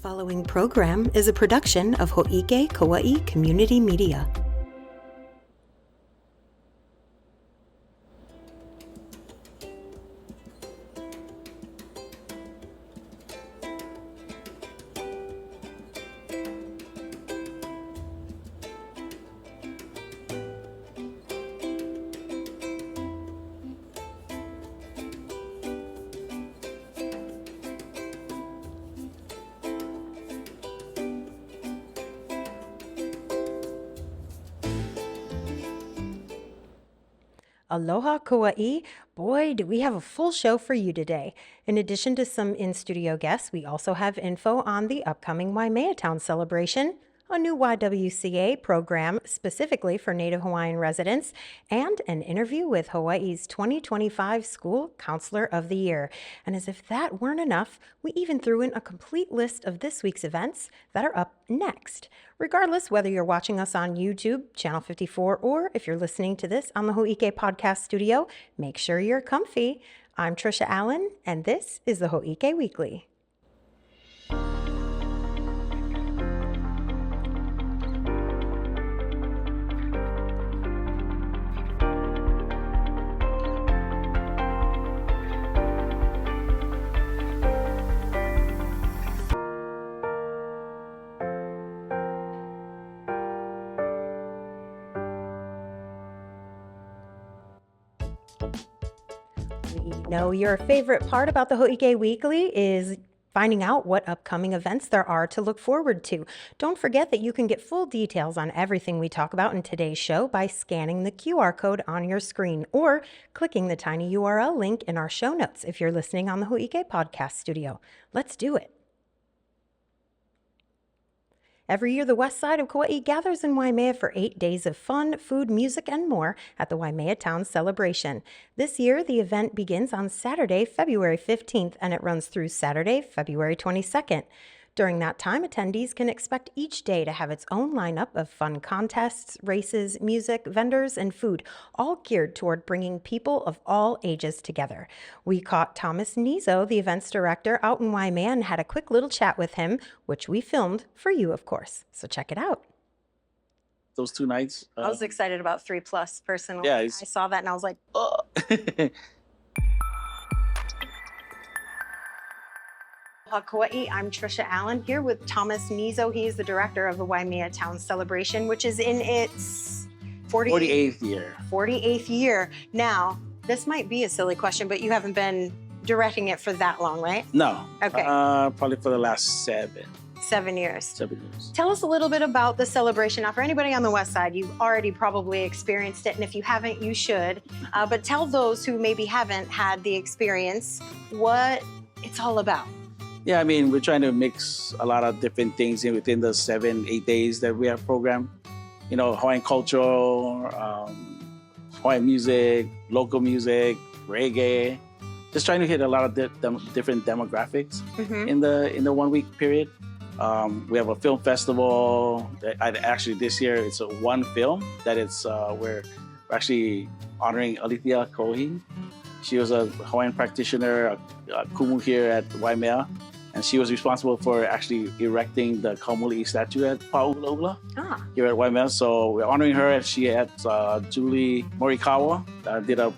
following program is a production of Hō'ike Kauaʻi Community Media. Aloha Kauaʻi. Boy, do we have a full show for you today. In addition to some in-studio guests, we also have info on the upcoming Waimea Town Celebration, a new YWCA program specifically for Native Hawaiian residents, and an interview with Hawaii's 2025 School Counselor of the Year. And as if that weren't enough, we even threw in a complete list of this week's events that are up next. Regardless whether you're watching us on YouTube, Channel 54, or if you're listening to this on the Hō'ike Podcast Studio, make sure you're comfy. I'm Tricia Allen, and this is the Hō'ike Weekly. We know your favorite part about the Hō'ike Weekly is finding out what upcoming events there are to look forward to. Don't forget that you can get full details on everything we talk about in today's show by scanning the QR code on your screen or clicking the tiny URL link in our show notes if you're listening on the Hō'ike Podcast Studio. Let's do it. Every year, the west side of Kauai gathers in Waimea for 8 days of fun, food, music, and more at the Waimea Town Celebration. This year, the event begins on Saturday, February 15th, and it runs through Saturday, February 22nd. During that time, attendees can expect each day to have its own lineup of fun contests, races, music, vendors, and food, all geared toward bringing people of all ages together. We caught Thomas Nieto, the events director, out in Waimea and had a quick little chat with him, which we filmed for you, of course. So check it out. Those 2 nights. I was excited about 3+ personally. Yeah, I saw that and I was like, oh. Kauai. I'm Tricia Allen here with Thomas Nieto. He is the director of the Waimea Town Celebration, which is in its 48th year. 48th year. Now, this might be a silly question, but you haven't been directing it for that long, right? No. Okay. Probably for the last 7 years. 7 years. Tell us a little bit about the celebration. Now, for anybody on the west side, you've already probably experienced it, and if you haven't, you should. But tell those who maybe haven't had the experience what it's all about. Yeah, I mean, we're trying to mix a lot of different things in within the 7-8 days that we have programmed. You know, Hawaiian culture, Hawaiian music, local music, reggae. Just trying to hit a lot of different demographics in the 1 week period. We have a film festival. Actually, this year it's one film that we're actually honoring Alithia Kohi. She was a Hawaiian practitioner, a kumu here at Waimea. And she was responsible for actually erecting the Kaumuli'i statue at Pa'ulaula here at Waimea. So we're honoring her. And she had Julie Morikawa did a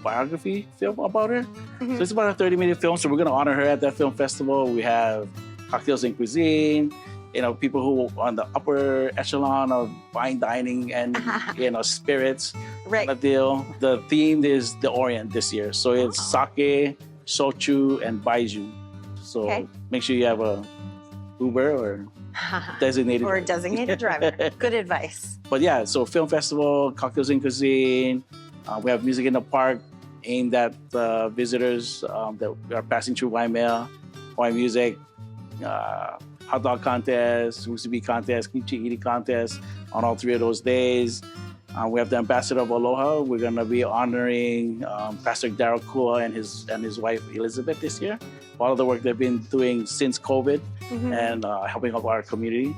biography film about her. So it's about a 30-minute film. So we're going to honor her at that film festival. We have cocktails and cuisine. You know, people who are on the upper echelon of fine dining and spirits. Right. Kind of deal. The theme is the Orient this year. So it's sake, shochu, and baijiu. So make sure you have a Uber or designated driver. Good advice. But yeah, so film festival, cocktails and cuisine. We have music in the park aimed at visitors that are passing through Waimea. Hawaiian music, hot dog contest, musubi contest, kimchi eating contest on all 3 of those days. We have the ambassador of Aloha. We're going to be honoring Pastor Darryl Kua and his wife Elizabeth this year. All of the work they've been doing since COVID and helping out our community.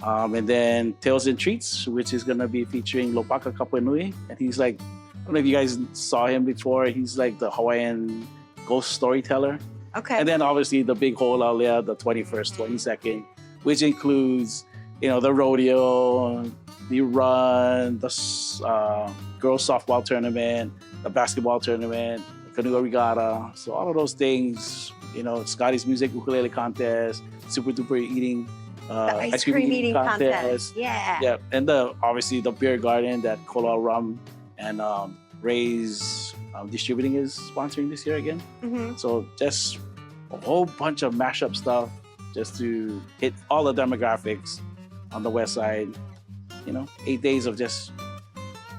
And then Tales and Treats, which is going to be featuring Lopaka Kapanui. And he's like, I don't know if you guys saw him before. He's like the Hawaiian ghost storyteller. Okay. And then obviously the big hō'olaulea, the 21st, 22nd, which includes, the rodeo, the run, the girls softball tournament, the basketball tournament, the canoe regatta. So all of those things, Scotty's music ukulele contest, super duper eating, The ice cream eating contest. Yeah. And obviously the beer garden that Kola Rum and Ray's Distributing is sponsoring this year again. Mm-hmm. So just a whole bunch of mashup stuff just to hit all the demographics on the west side. 8 days of just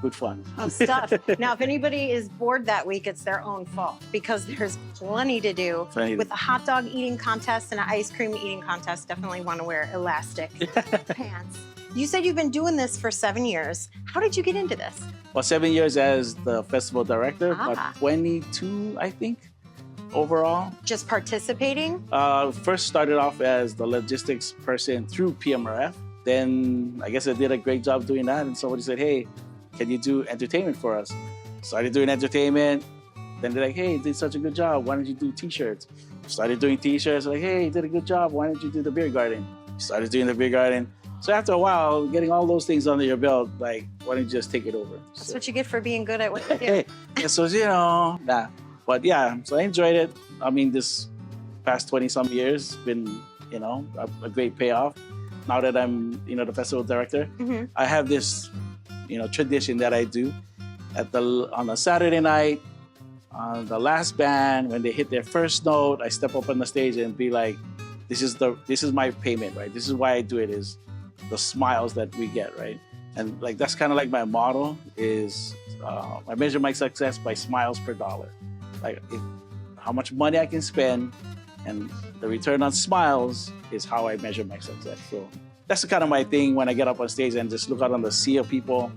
good fun. Of stuff. Now, if anybody is bored that week, it's their own fault because there's plenty to do. With a hot dog eating contest and an ice cream eating contest, definitely want to wear elastic pants. You said you've been doing this for 7 years. How did you get into this? Well, 7 years as the festival director, Ah. but 22, I think, overall. Just participating? First started off as the logistics person through PMRF. Then I guess I did a great job doing that. And somebody said, hey, can you do entertainment for us? Started doing entertainment. Then they're like, hey, you did such a good job. Why don't you do t-shirts? Started doing t-shirts. Like, hey, you did a good job. Why don't you do the beer garden? Started doing the beer garden. So after a while, getting all those things under your belt, like, why don't you just take it over? That's what you get for being good at what you do. And so, nah. But yeah, so I enjoyed it. I mean, this past 20-some years been, a great payoff. Now that I'm, the festival director, Mm-hmm. I have this, tradition that I do on a Saturday night, the last band, when they hit their first note, I step up on the stage and be like, this is my payment, right? This is why I do it, is the smiles that we get, right? And like, that's kind of like my motto is, I measure my success by smiles per dollar. Like how much money I can spend, and the return on smiles is how I measure my success. So that's kind of my thing when I get up on stage and just look out on the sea of people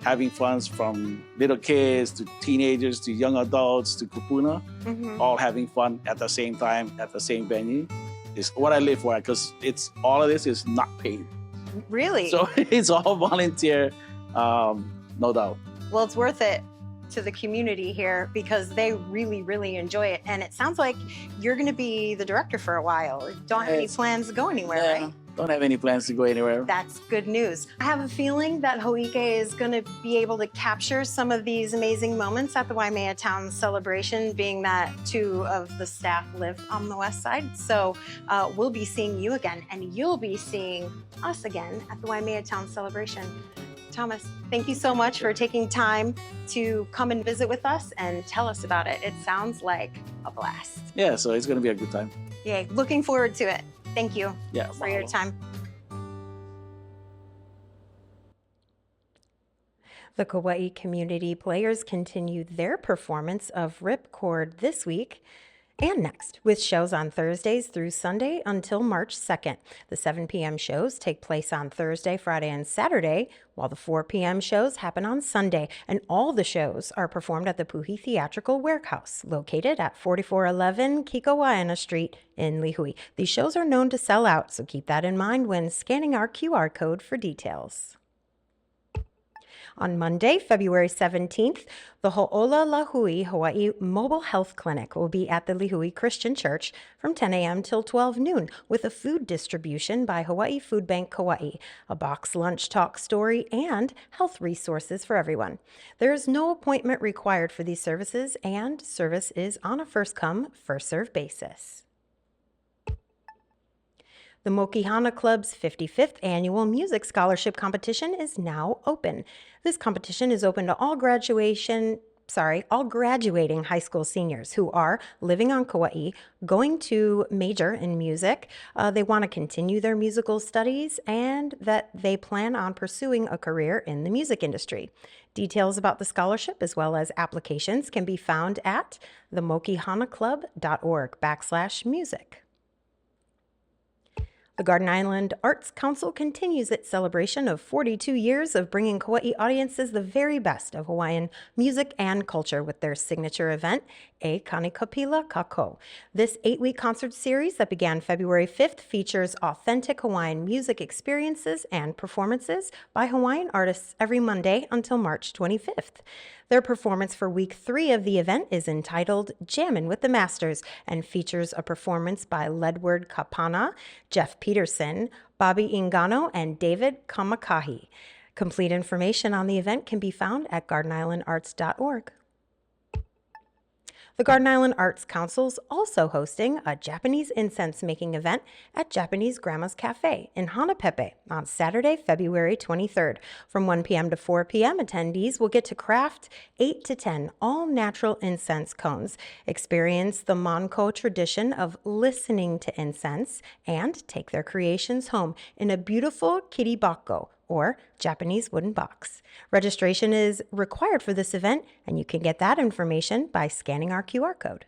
having fun, from little kids to teenagers to young adults to kupuna, Mm-hmm. all having fun at the same time, at the same venue, is what I live for, because all of this is not paid. Really? So it's all volunteer, no doubt. Well, it's worth it to the community here because they really, really enjoy it. And it sounds like you're going to be the director for a while. Don't have any Yes. plans to go anywhere, Yeah, right? don't have any plans to go anywhere. That's good news. I have a feeling that Hō'ike is going to be able to capture some of these amazing moments at the Waimea Town Celebration, being that 2 of the staff live on the west side. So we'll be seeing you again, and you'll be seeing us again at the Waimea Town Celebration. Thomas, thank you so much for taking time to come and visit with us and tell us about it. It sounds like a blast. Yeah, so it's going to be a good time. Yay, looking forward to it. Thank you Yeah. for your time. The Kauai community players continued their performance of Ripcord this week and next, with shows on Thursdays through Sunday until March 2nd. The 7 p.m. shows take place on Thursday, Friday, and Saturday, while the 4 p.m. shows happen on Sunday. And all the shows are performed at the Puhi Theatrical Warehouse, located at 4411 Kikawaiana Street in Lihue. These shows are known to sell out, so keep that in mind when scanning our QR code for details. On Monday, February 17th, the Ho'olaulahui Hawaii Mobile Health Clinic will be at the Lihue Christian Church from 10 a.m. till 12 noon with a food distribution by Hawaii Food Bank Kauai, a box lunch talk story, and health resources for everyone. There is no appointment required for these services, and service is on a first-come, first-served basis. The Mokihana Club's 55th annual music scholarship competition is now open. This competition is open to all graduating high school seniors who are living on Kauai, going to major in music. They want to continue their musical studies, and that they plan on pursuing a career in the music industry. Details about the scholarship as well as applications can be found at themokihanaclub.org/music. The Garden Island Arts Council continues its celebration of 42 years of bringing Kauai audiences the very best of Hawaiian music and culture with their signature event, E Kanikapila Kako. This 8-week concert series that began February 5th features authentic Hawaiian music experiences and performances by Hawaiian artists every Monday until March 25th. Their performance for week 3 of the event is entitled Jammin' with the Masters and features a performance by Ledward Kapana, Jeff Peterson, Bobby Ingano, and David Kamakahi. Complete information on the event can be found at gardenislandarts.org. The Garden Island Arts Council's also hosting a Japanese incense making event at Japanese Grandma's Cafe in Hanapepe on Saturday, February 23rd. From 1 p.m. to 4 p.m., attendees will get to craft 8 to 10 all-natural incense cones, experience the Monko tradition of listening to incense, and take their creations home in a beautiful kiribako, or Japanese wooden box. Registration is required for this event, and you can get that information by scanning our QR code.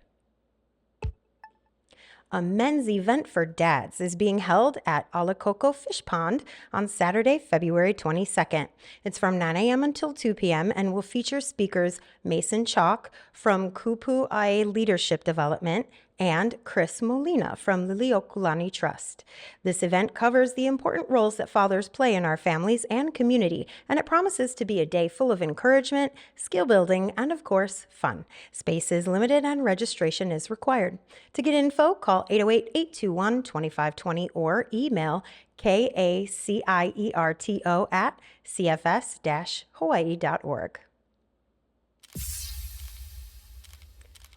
A men's event for dads is being held at Alakoko Fish Pond on Saturday, February 22nd. It's from 9 a.m. until 2 p.m. and will feature speakers Mason Chalk from Kupu'ai Leadership Development and Chris Molina from Liliuokalani Trust. This event covers the important roles that fathers play in our families and community, and it promises to be a day full of encouragement, skill building, and of course, fun. Space is limited and registration is required. To get info, call 808-821-2520 or email kacierto@cfs-hawaii.org.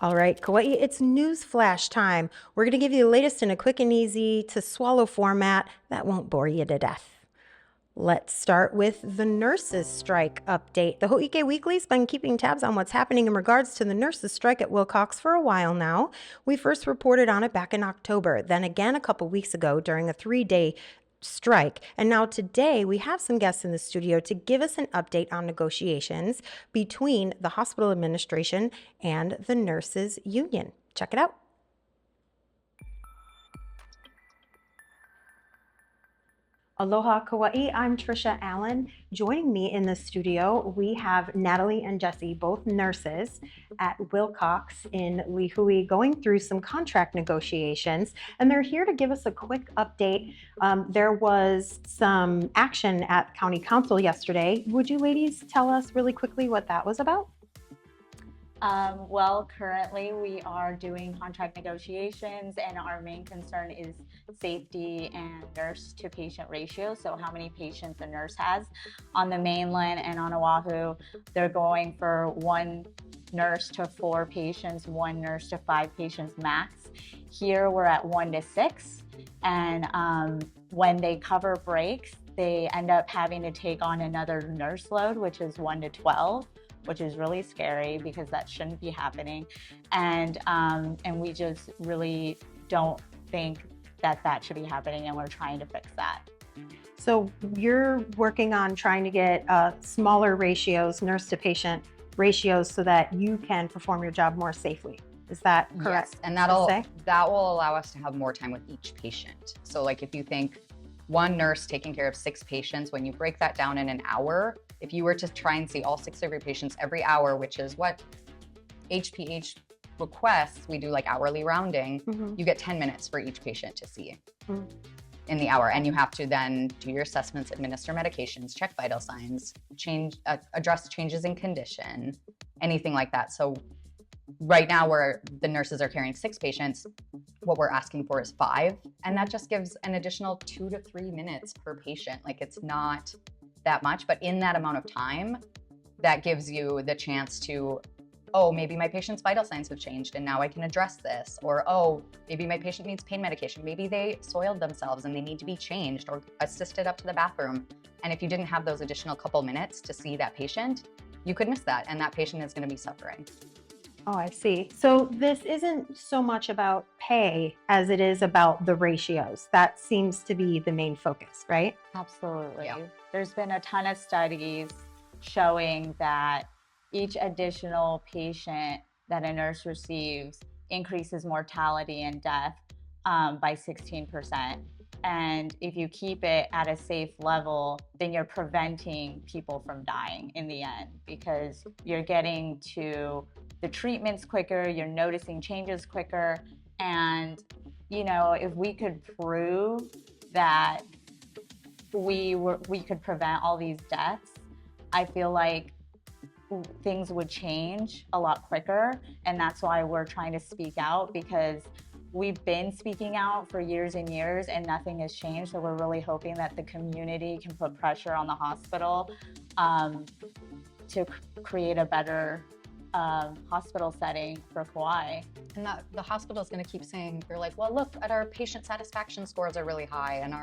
All right, Kauai, it's news flash time. We're going to give you the latest in a quick and easy to swallow format that won't bore you to death. Let's start with the nurses' strike update. The Hō'ike Weekly's been keeping tabs on what's happening in regards to the nurses' strike at Wilcox for a while now. We first reported on it back in October, then again a couple weeks ago during a 3-day strike. And now today we have some guests in the studio to give us an update on negotiations between the hospital administration and the nurses union. Check it out. Aloha Kauaʻi, I'm Tricia Allen. Joining me in the studio, we have Natalie and Jesse, both nurses at Wilcox in Lihue, going through some contract negotiations, and they're here to give us a quick update. There was some action at County Council yesterday. Would you ladies tell us really quickly what that was about? Well, currently we are doing contract negotiations, and our main concern is safety and nurse to patient ratio. So how many patients a nurse has. On the mainland and on Oahu, they're going for 1 nurse to 4 patients, 1 nurse to 5 patients max. Here we're at 1 to 6. And when they cover breaks, they end up having to take on another nurse load, which is 1 to 12. Which is really scary because that shouldn't be happening. And we just really don't think that that should be happening, and we're trying to fix that. So you're working on trying to get smaller ratios, nurse to patient ratios, so that you can perform your job more safely. Is that correct? Yes, and that will allow us to have more time with each patient. So like if you think 1 nurse taking care of 6 patients, when you break that down in an hour, if you were to try and see all 6 of your patients every hour, which is what HPH requests, we do like hourly rounding, you get 10 minutes for each patient to see in the hour. And you have to then do your assessments, administer medications, check vital signs, address changes in condition, anything like that. So right now where the nurses are carrying 6 patients, what we're asking for is 5. And that just gives an additional 2 to 3 minutes per patient. Like it's not that much, but in that amount of time, that gives you the chance to, oh, maybe my patient's vital signs have changed and now I can address this. Or, oh, maybe my patient needs pain medication. Maybe they soiled themselves and they need to be changed or assisted up to the bathroom. And if you didn't have those additional couple minutes to see that patient, you could miss that, and that patient is going to be suffering. Oh, I see. So this isn't so much about pay as it is about the ratios. That seems to be the main focus, right? Absolutely. Yeah. There's been a ton of studies showing that each additional patient that a nurse receives increases mortality and death by 16%. And if you keep it at a safe level, then you're preventing people from dying in the end, because you're getting to the treatments quicker, you're noticing changes quicker. And, you know, if we could prove that we could prevent all these deaths, I feel like things would change a lot quicker. And that's why we're trying to speak out, because we've been speaking out for years and years and nothing has changed. So we're really hoping that the community can put pressure on the hospital to create a better hospital setting for Kauai. And the hospital is going to keep saying, they're like, well, look at our patient satisfaction scores are really high, and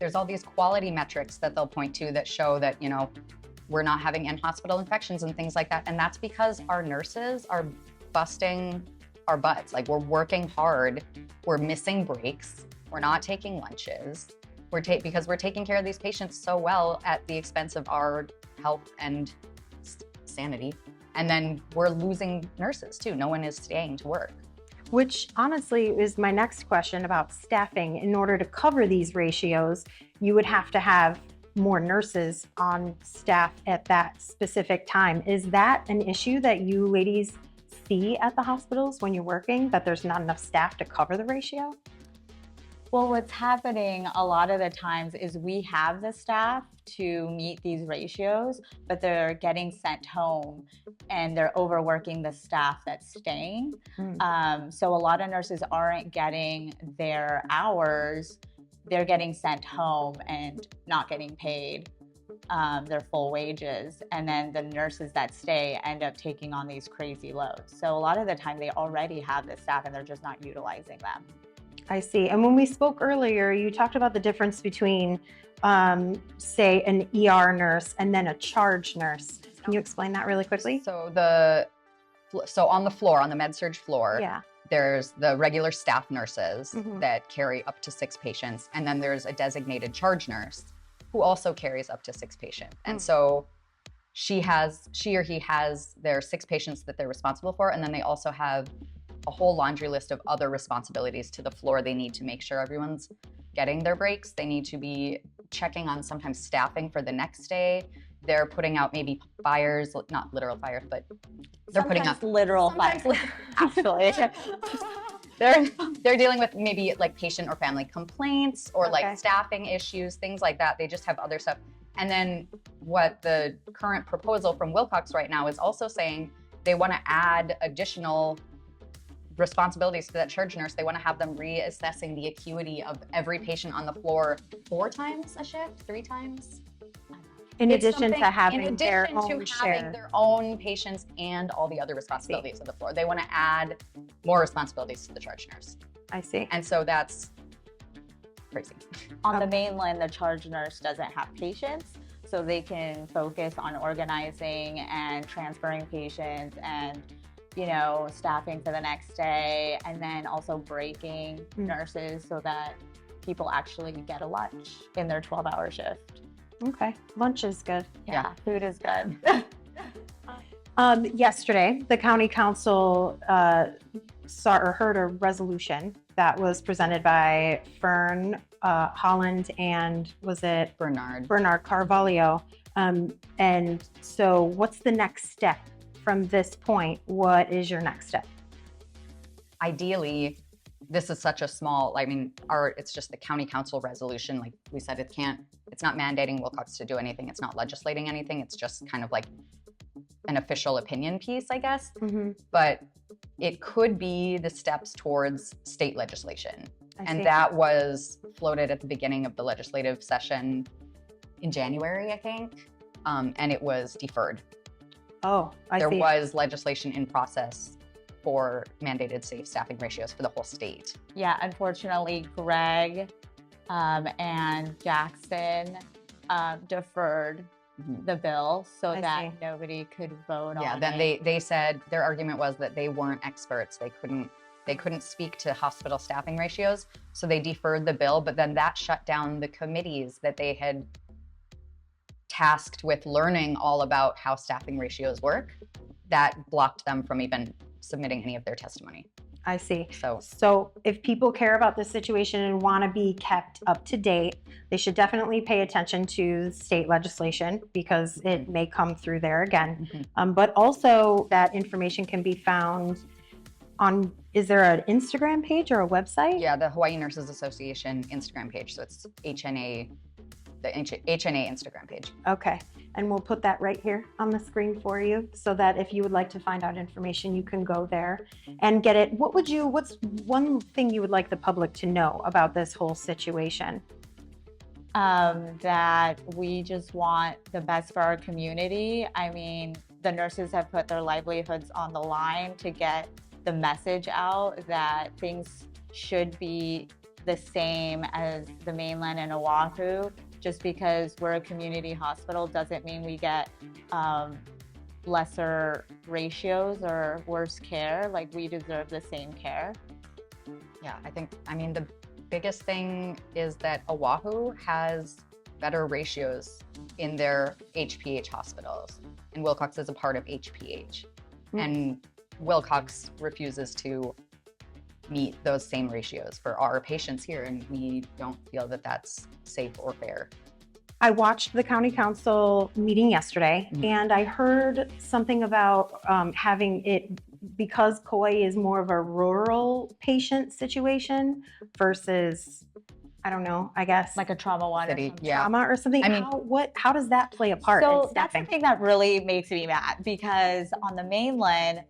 there's all these quality metrics that they'll point to that show that, you know, we're not having in-hospital infections and things like that. And that's because our nurses are busting our butts. Like, we're working hard, we're missing breaks, we're not taking lunches, because we're taking care of these patients so well at the expense of our health and sanity. And then we're losing nurses too. No one is staying to work. Which honestly is my next question about staffing. In order to cover these ratios, you would have to have more nurses on staff at that specific time. Is that an issue that you ladies see at the hospitals when you're working, that there's not enough staff to cover the ratio? Well, what's happening a lot of the times is we have the staff to meet these ratios, but they're getting sent home and they're overworking the staff that's staying. So a lot of nurses aren't getting their hours. They're getting sent home and not getting paid their full wages. And then the nurses that stay end up taking on these crazy loads. So a lot of the time they already have the staff and they're just not utilizing them. I see. And when we spoke earlier, you talked about the difference between, say, an ER nurse and then a charge nurse. Can you explain that really quickly? So on the floor, on the med-surg floor, Yeah. there's the regular staff nurses that carry up to 6 patients. And then there's a designated charge nurse who also carries up to 6 patients. And so she or he has their 6 patients that they're responsible for. And then they also have a whole laundry list of other responsibilities to the floor. They need to make sure everyone's getting their breaks. They need to be checking on sometimes staffing for the next day. They're putting out maybe fires, not literal fires, but they're putting out literal fires. Actually, they're dealing with maybe like patient or family complaints or Okay. like staffing issues, things like that. They just have other stuff. And then what the current proposal from Wilcox right now is also saying, they want to add additional responsibilities to that charge nurse. They want to have them reassessing the acuity of every patient on the floor 4 times a shift, 3 times. In It's addition to something- having in their addition to own having share. their own patients and all the other responsibilities of the floor. They want to add more responsibilities to the charge nurse. I see. And so that's crazy. on the mainland, the charge nurse doesn't have patients, so they can focus on organizing and transferring patients and, you know, staffing for the next day, and then also breaking nurses so that people actually get a lunch in their 12-hour shift. Okay. Lunch is good. Yeah, food is good. Yesterday, the county council heard a resolution that was presented by Fern Holland and was it Bernard. Carvalho. And so what's the next step from this point? What is your next step? Ideally, this is such a small, it's just the county council resolution. Like we said, it's not mandating Wilcox to do anything. It's not legislating anything. It's just kind of like an official opinion piece, I guess. But it could be the steps towards state legislation. I see. That was floated at the beginning of the legislative session in January, I think. And it was deferred. Oh, I There see. was legislation in process for mandated safe staffing ratios for the whole state. Yeah, unfortunately, Greg and Jackson deferred the bill so I that see. nobody could vote Yeah, on then it. they said their argument was that they weren't experts. They couldn't speak to hospital staffing ratios, so they deferred the bill, but then that shut down the committees that they had tasked with learning all about how staffing ratios work. That blocked them from even submitting any of their testimony. I see. So if people care about this situation and want to be kept up to date, they should definitely pay attention to state legislation because it may come through there again. But also that information can be found on, is there an Instagram page or a website? yeah, the Hawaii Nurses Association Instagram page. So it's HNA, the HNA Instagram page. Okay. And we'll put that right here on the screen for you so that if you would like to find out information, you can go there and get it. What's one thing you would like the public to know about this whole situation? That we just want the best for our community. I mean, the nurses have put their livelihoods on the line to get the message out that things should be the same as the mainland and Oahu. Just because we're a community hospital doesn't mean we get lesser ratios or worse care. Like, we deserve the same care. Yeah, I mean, the biggest thing is that Oahu has better ratios in their HPH hospitals, and Wilcox is a part of HPH. And Wilcox refuses to meet those same ratios for our patients here, and we don't feel that that's safe or fair. I watched the county council meeting yesterday, and I heard something about having it, because Kauai is more of a rural patient situation versus, I don't know, I guess Like a trauma one City, or something. yeah. trauma or something. I mean- How does that play a part in So that's the staffing? thing that really makes me mad, because on the mainland,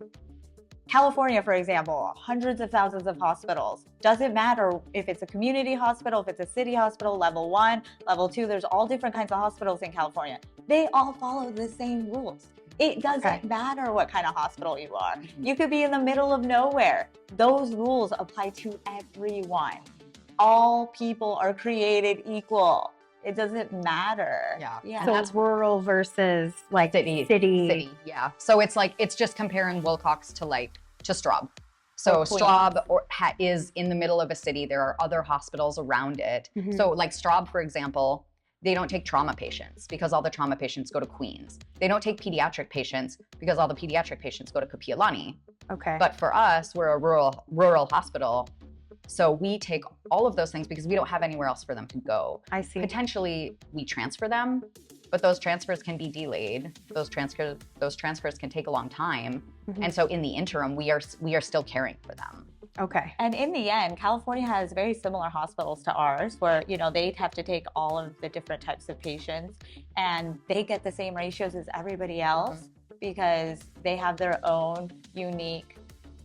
California, for example, hundreds of thousands of hospitals. Doesn't matter if it's a community hospital, if it's a city hospital, level 1, level 2, there's all different kinds of hospitals in California. They all follow the same rules. It doesn't matter what kind of hospital you are. You could be in the middle of nowhere. Those rules apply to everyone. All people are created equal. It doesn't matter. Yeah. So it's rural versus like City, yeah. So it's like, it's just comparing Wilcox to Straub. So Queens. Straub is in the middle of a city. There are other hospitals around it. So like Straub, for example, they don't take trauma patients because all the trauma patients go to Queens. They don't take pediatric patients because all the pediatric patients go to Kapi'olani. Okay. But for us, we're a rural hospital. So we take all of those things because we don't have anywhere else for them to go. I see. Potentially we transfer them, but those transfers can be delayed. Those transfers can take a long time. And so in the interim, we are still caring for them. Okay. And in the end, California has very similar hospitals to ours where, they have to take all of the different types of patients, and they get the same ratios as everybody else because they have their own unique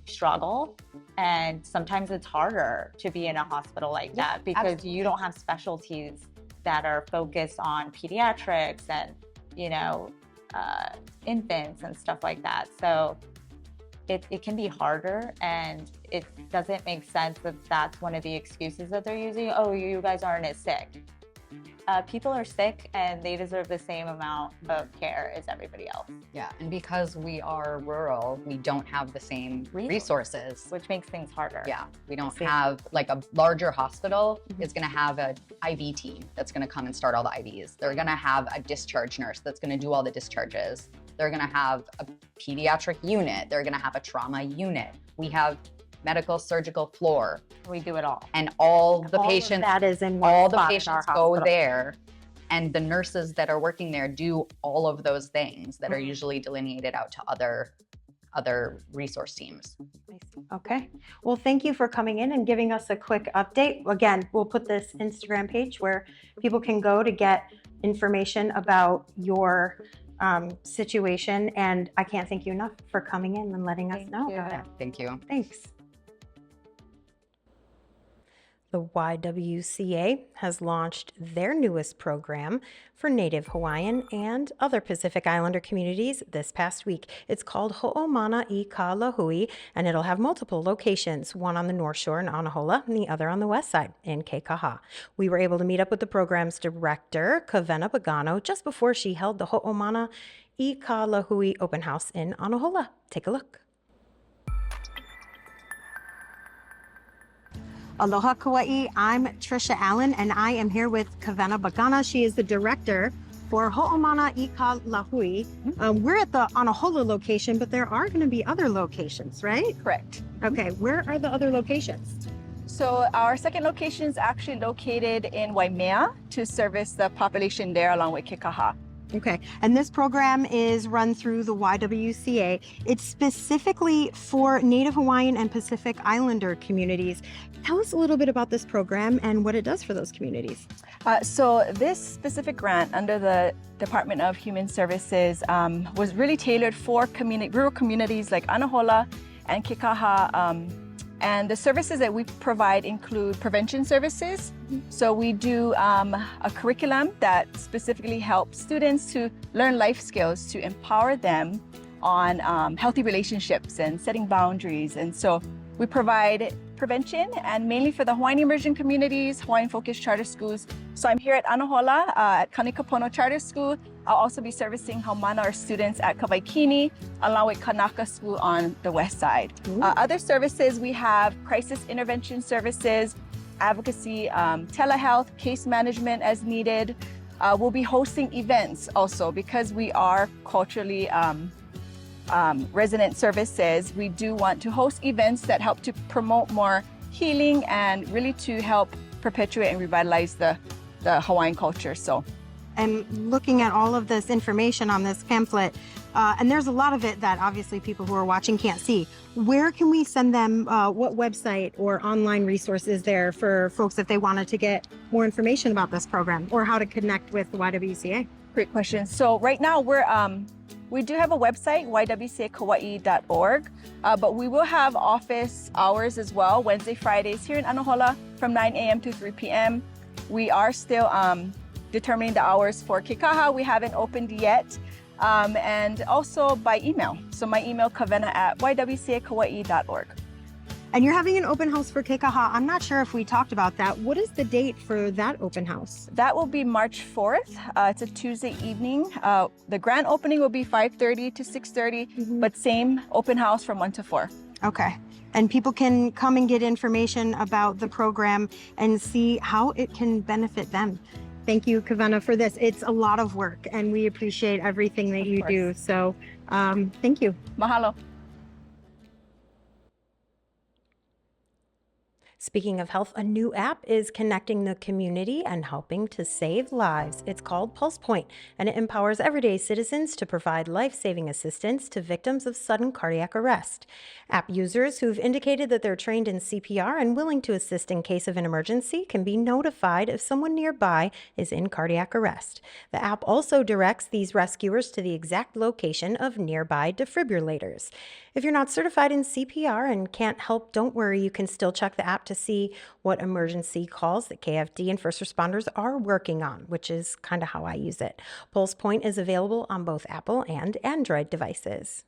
struggle. And sometimes it's harder to be in a hospital like that because you don't have specialties that are focused on pediatrics and, infants and stuff like that. So it can be harder, and it doesn't make sense that that's one of the excuses that they're using. Oh, you guys aren't as sick. People are sick and they deserve the same amount of care as everybody else. Yeah, and because we are rural, we don't have the same resources. Which makes things harder. Yeah, we don't have, like, a larger hospital is gonna have an IV team that's gonna come and start all the IVs. They're gonna have a discharge nurse that's gonna do all the discharges. They're gonna have a pediatric unit. They're gonna have a trauma unit. We have medical surgical floor. We do it all. And all the patients, that is in one all the spot in our patients go hospital. there, and the nurses that are working there do all of those things that are usually delineated out to other resource teams. Okay. Well, thank you for coming in and giving us a quick update. Again, we'll put this Instagram page where people can go to get information about your situation. And I can't thank you enough for coming in and letting us know about it. Thank you. Thanks. The YWCA has launched their newest program for Native Hawaiian and other Pacific Islander communities this past week. It's called Ho'omana i Ka Lahui, and it'll have multiple locations, one on the North Shore in Anahola and the other on the west side in Keikaha. We were able to meet up with the program's director, Kavena Bagano, just before she held the Ho'omana i Ka Lahui open house in Anahola. Take a look. Aloha Kauaʻi, I'm Tricia Allen, and I am here with Kavena Bagana. She is the director for Ho'omana i Ka Lahui. We're at the Anahola location, but there are going to be other locations, right? Correct. Okay, where are the other locations? So our second location is actually located in Waimea to service the population there along with Kekaha. Okay, and this program is run through the YWCA. It's specifically for Native Hawaiian and Pacific Islander communities. Tell us a little bit about this program and what it does for those communities. So this specific grant under the Department of Human Services was really tailored for rural communities like Anahola and Kekaha. And the services that we provide include prevention services. So we do a curriculum that specifically helps students to learn life skills to empower them on healthy relationships and setting boundaries. And so we provide prevention, and mainly for the Hawaiian immersion communities, Hawaiian-focused charter schools. So I'm here at Anahola at Kanikapono Charter School. I'll also be servicing Haumana, our students at Kawaikini, along with Kanaka School on the west side. Other services, we have crisis intervention services, advocacy, telehealth, case management as needed. We'll be hosting events also because we are culturally resident services. We do want to host events that help to promote more healing and really to help perpetuate and revitalize the Hawaiian culture. So, And looking at all of this information on this pamphlet, and there's a lot of it that obviously people who are watching can't see. Where can we send them? What website or online resource is there for folks if they wanted to get more information about this program or how to connect with the YWCA? great question. So right now we do have a website, YWCAKaua'i.org, but we will have office hours as well, Wednesday, Fridays here in Anahola from 9 a.m. to 3 p.m. We are still determining the hours for Kekaha. We haven't opened yet. And also by email. So my email, kavena@ywcakaua'i.org. And you're having an open house for Kekaha. I'm not sure if we talked about that. What is the date for that open house? That will be March 4th. It's a Tuesday evening. The grand opening will be 5:30 to 6:30, but same open house from 1 to 4. Okay. And people can come and get information about the program and see how it can benefit them. Thank you, Kavena, for this. It's a lot of work, and we appreciate everything that you do. So thank you. Mahalo. Speaking of health, a new app is connecting the community and helping to save lives. It's called Pulse Point, and it empowers everyday citizens to provide life-saving assistance to victims of sudden cardiac arrest. App users who've indicated that they're trained in CPR and willing to assist in case of an emergency can be notified if someone nearby is in cardiac arrest. The app also directs these rescuers to the exact location of nearby defibrillators. If you're not certified in CPR and can't help, don't worry. You can still check the app to see what emergency calls that KFD and first responders are working on, which is kind of how I use it. Pulse Point is available on both Apple and Android devices.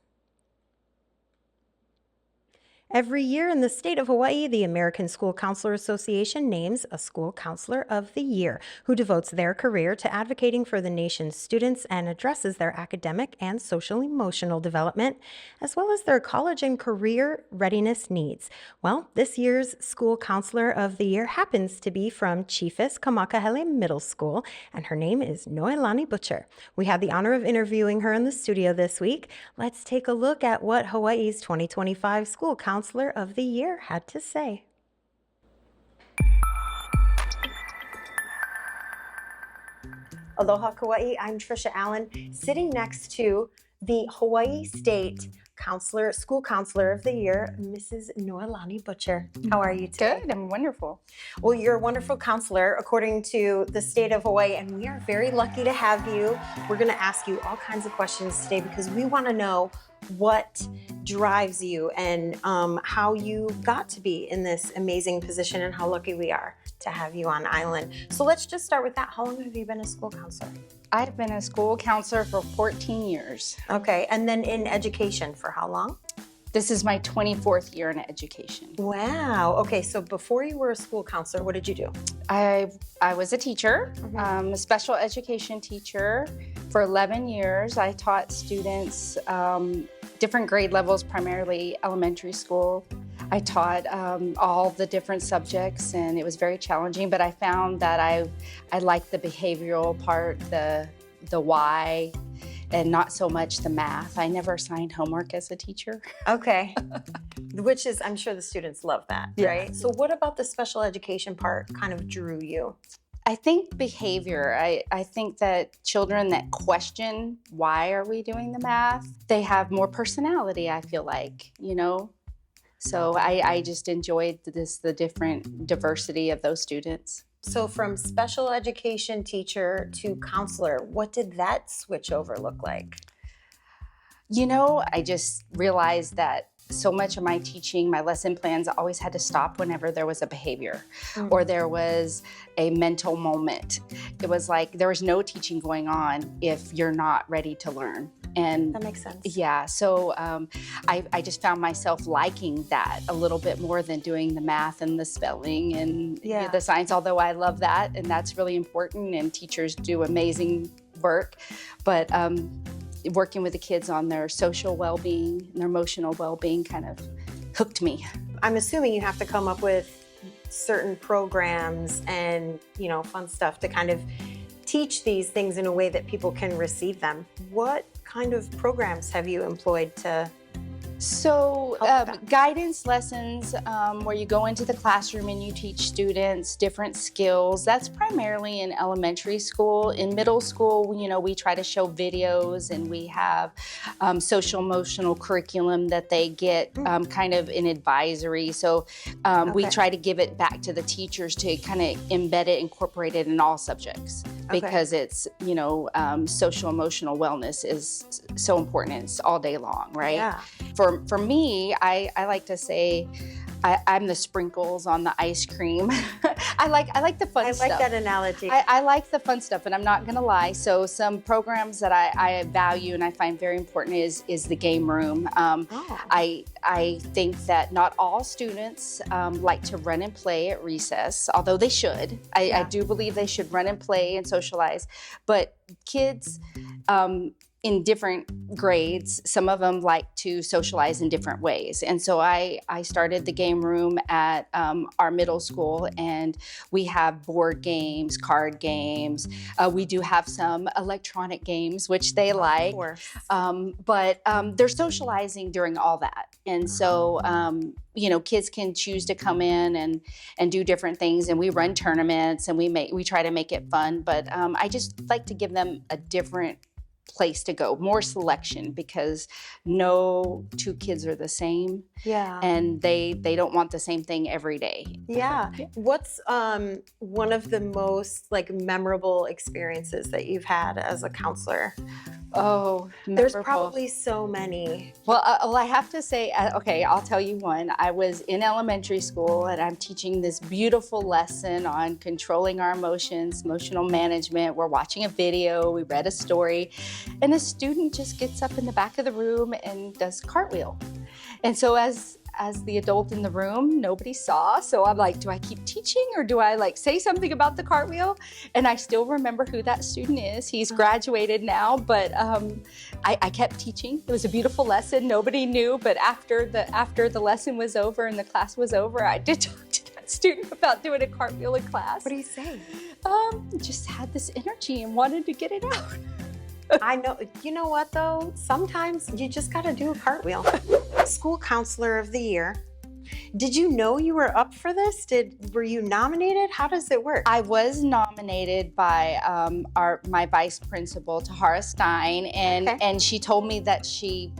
Every year in the state of Hawaii, the American School Counselor Association names a School Counselor of the Year who devotes their career to advocating for the nation's students and addresses their academic and social-emotional development, as well as their college and career readiness needs. Well, this year's School Counselor of the Year happens to be from Chiefess Kamakahele Middle School, and her name is Noelani Butcher. We had the honor of interviewing her in the studio this week. Let's take a look at what Hawaii's 2025 School Counselor of the Year had to say. Aloha Kauaʻi, I'm Tricia Allen, sitting next to the Hawaii State School Counselor of the Year, Mrs. Noelani Butcher. How are you today? Good, I'm wonderful. Well, you're a wonderful counselor according to the state of Hawaii, and we are very lucky to have you. We're going to ask you all kinds of questions today because we want to know what drives you and how you got to be in this amazing position and how lucky we are to have you on island. So let's just start with that. How long have you been a school counselor? I've been a school counselor for 14 years. Okay, and then in education for how long? This is my 24th year in education. Wow. Okay, so before you were a school counselor, what did you do? I was a teacher, a special education teacher for 11 years. I taught students different grade levels, primarily elementary school. I taught all the different subjects, and it was very challenging, but I found that I liked the behavioral part, the why, and not so much the math. I never assigned homework as a teacher. Okay. Which is, I'm sure the students love that, right? So what about the special education part kind of drew you? I think behavior. I think that children that question why are we doing the math, they have more personality, I feel like, you know? So I just enjoyed the different diversity of those students. So from special education teacher to counselor, what did that switch over look like? You know, I just realized that so much of my teaching, my lesson plans always had to stop whenever there was a behavior or there was a mental moment. It was like there was no teaching going on if you're not ready to learn. And that makes sense. Yeah, so I just found myself liking that a little bit more than doing the math and the spelling and the science, although I love that and that's really important and teachers do amazing work. But working with the kids on their social well-being and their emotional well-being kind of hooked me. I'm assuming you have to come up with certain programs and, you know, fun stuff to kind of teach these things in a way that people can receive them. What kind of programs have you employed to So guidance lessons where you go into the classroom and you teach students different skills. That's primarily in elementary school. In middle school, you know, we try to show videos and we have social emotional curriculum that they get kind of in advisory. So we try to give it back to the teachers to kind of embed it, incorporate it in all subjects because it's, you know, social emotional wellness is so important. It's all day long, right? Yeah. For me, I like to say I'm the sprinkles on the ice cream. I like the fun stuff. I like that analogy. I like the fun stuff, and I'm not gonna lie. So some programs that I value and I find very important is the game room. I think that not all students like to run and play at recess, although they should. I do believe they should run and play and socialize, but kids in different grades, some of them like to socialize in different ways. And so I started the game room at our middle school, and we have board games, card games. We do have some electronic games, which they like. But they're socializing during all that. And so, you know, kids can choose to come in and do different things, and we run tournaments and we try to make it fun. But I just like to give them a different place to go, more selection, because no two kids are the same. Yeah. And they don't want the same thing every day. Yeah. What's one of the most like memorable experiences that you've had as a counselor? Oh, there's memorable. probably so many. Well, I have to say, okay, I'll tell you one. I was in elementary school and I'm teaching this beautiful lesson on controlling our emotions, emotional management. We're watching a video, we read a story, and a student just gets up in the back of the room and does a cartwheel. And so as the adult in the room, nobody saw. So I'm like, do I keep teaching or do I like say something about the cartwheel? And I still remember who that student is. He's graduated now, but I kept teaching. It was a beautiful lesson. Nobody knew, but after the lesson was over and the class was over, I did talk to that student about doing a cartwheel in class. What do you say? Just had this energy and wanted to get it out. I know. You know what though? Sometimes you just got to do a cartwheel. School Counselor of the Year. Did you know you were up for this? Were you nominated? How does it work? I was nominated by my vice principal, Tahara Stein, and she told me that she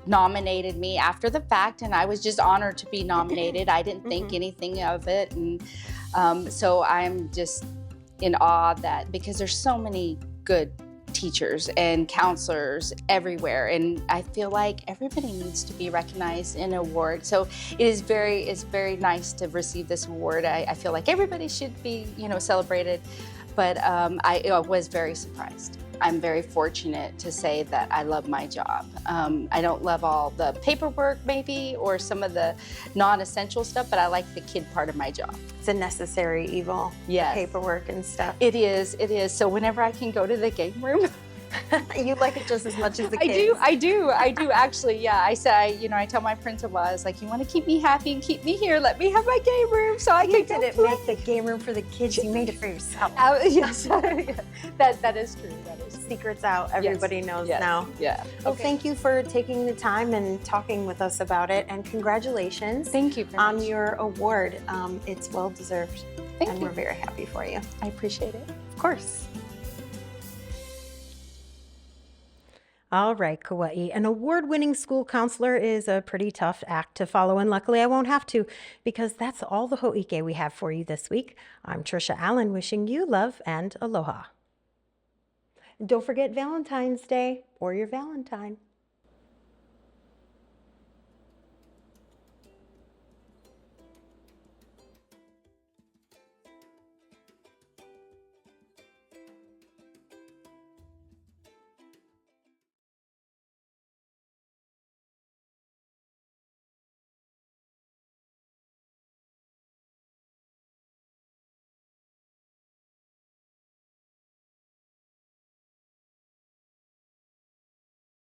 nominated me after the fact, and I was just honored to be nominated. I didn't think anything of it, and so I'm just in awe that because there's so many good teachers and counselors everywhere, and I feel like everybody needs to be recognized in an award. So it's very nice to receive this award. I feel like everybody should be, you know, celebrated, but I was very surprised. I'm very fortunate to say that I love my job. I don't love all the paperwork maybe or some of the non-essential stuff, but I like the kid part of my job. It's a necessary evil. Yes. Paperwork and stuff. It is. So whenever I can go to the game room, you like it just as much as the kids. I do actually. Yeah, I tell my principal, I was like, you want to keep me happy and keep me here, let me have my game room so I can didn't make the game room for the kids, you made it for yourself. Yes, that is true. Secrets out, everybody knows now. Yeah. Well, thank you for taking the time and talking with us about it, and congratulations. Thank you on your award. It's well deserved. Thank and you. we're very happy for you. I appreciate it. Of course. All right, Kauai. An award-winning school counselor is a pretty tough act to follow, and luckily I won't have to, because that's all the Hō'ike we have for you this week. I'm Tricia Allen, wishing you love and aloha. And don't forget Valentine's Day or your Valentine.